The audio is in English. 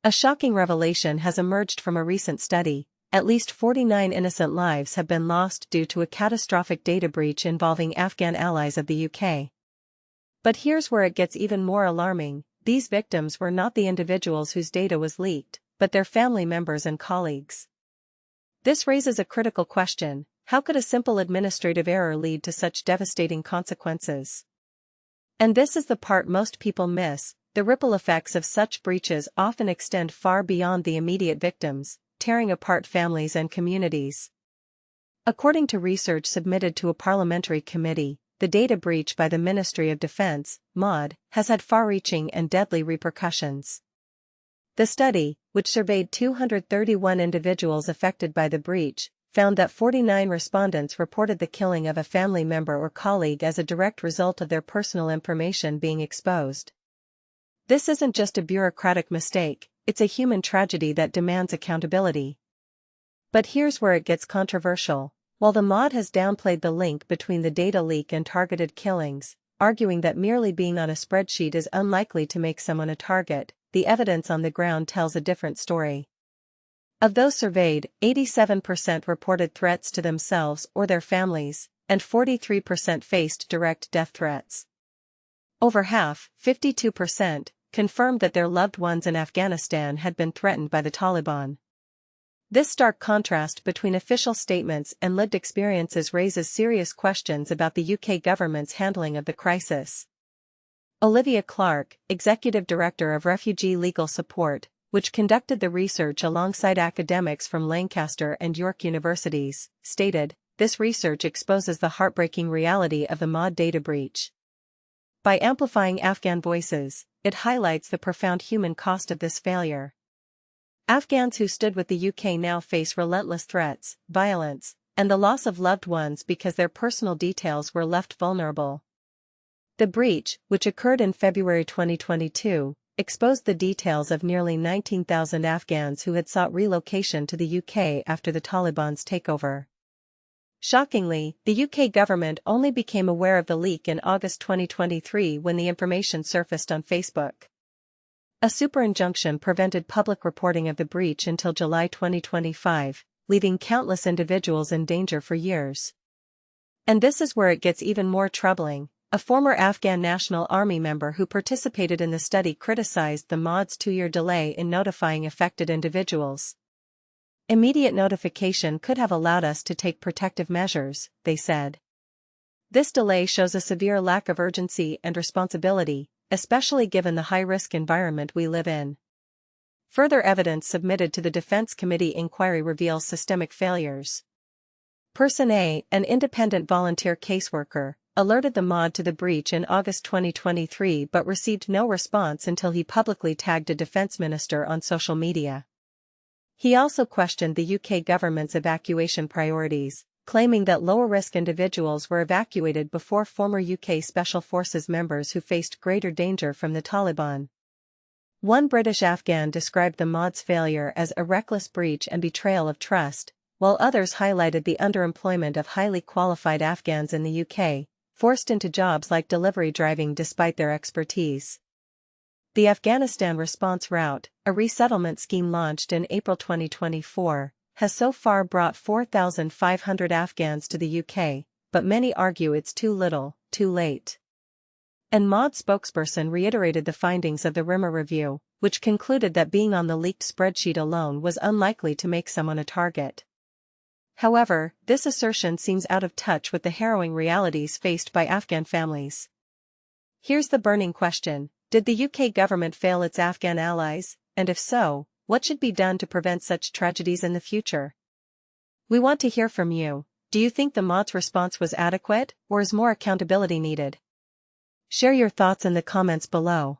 A shocking revelation has emerged from a recent study. At least 49 innocent lives have been lost due to a catastrophic data breach involving Afghan allies of the UK. But here's where it gets even more alarming. These victims were not the individuals whose data was leaked, but their family members and colleagues. This raises a critical question: how could a simple administrative error lead to such devastating consequences? And this is the part most people miss: the ripple effects of such breaches often extend far beyond the immediate victims, tearing apart families and communities. According to research submitted to a parliamentary committee, the data breach by the Ministry of Defense, MoD, has had far-reaching and deadly repercussions. The study, which surveyed 231 individuals affected by the breach, found that 49 respondents reported the killing of a family member or colleague as a direct result of their personal information being exposed. This isn't just a bureaucratic mistake, it's a human tragedy that demands accountability. But here's where it gets controversial. While the MoD has downplayed the link between the data leak and targeted killings, arguing that merely being on a spreadsheet is unlikely to make someone a target, the evidence on the ground tells a different story. Of those surveyed, 87% reported threats to themselves or their families, and 43% faced direct death threats. Over half, 52%, confirmed that their loved ones in Afghanistan had been threatened by the Taliban. This stark contrast between official statements and lived experiences raises serious questions about the UK government's handling of the crisis. Olivia Clark, Executive Director of Refugee Legal Support, which conducted the research alongside academics from Lancaster and York universities, stated, "This research exposes the heartbreaking reality of the MoD data breach. By amplifying Afghan voices, it highlights the profound human cost of this failure. Afghans who stood with the UK now face relentless threats, violence, and the loss of loved ones because their personal details were left vulnerable." The breach, which occurred in February 2022, exposed the details of nearly 19,000 Afghans who had sought relocation to the UK after the Taliban's takeover. Shockingly, the UK government only became aware of the leak in August 2023 when the information surfaced on Facebook. A super injunction prevented public reporting of the breach until July 2025, leaving countless individuals in danger for years. And this is where it gets even more troubling. A former Afghan National Army member who participated in the study criticized the MoD's 2-year delay in notifying affected individuals. "Immediate notification could have allowed us to take protective measures," they said. This delay shows a severe lack of urgency and responsibility, especially given the high-risk environment we live in. Further evidence submitted to the Defense Committee inquiry reveals systemic failures. Person A, an independent volunteer caseworker, alerted the MoD to the breach in August 2023 but received no response until he publicly tagged a defense minister on social media. He also questioned the UK government's evacuation priorities, claiming that lower-risk individuals were evacuated before former UK Special Forces members who faced greater danger from the Taliban. One British Afghan described the MoD's failure as a reckless breach and betrayal of trust, while others highlighted the underemployment of highly qualified Afghans in the UK, forced into jobs like delivery driving despite their expertise. The Afghanistan Response Route, a resettlement scheme launched in April 2024, has so far brought 4,500 Afghans to the UK, but many argue it's too little, too late. And MoD spokesperson reiterated the findings of the RIMA review, which concluded that being on the leaked spreadsheet alone was unlikely to make someone a target. However, this assertion seems out of touch with the harrowing realities faced by Afghan families. Here's the burning question: did the UK government fail its Afghan allies, and if so, what should be done to prevent such tragedies in the future? We want to hear from you. Do you think the MoD's response was adequate, or is more accountability needed? Share your thoughts in the comments below.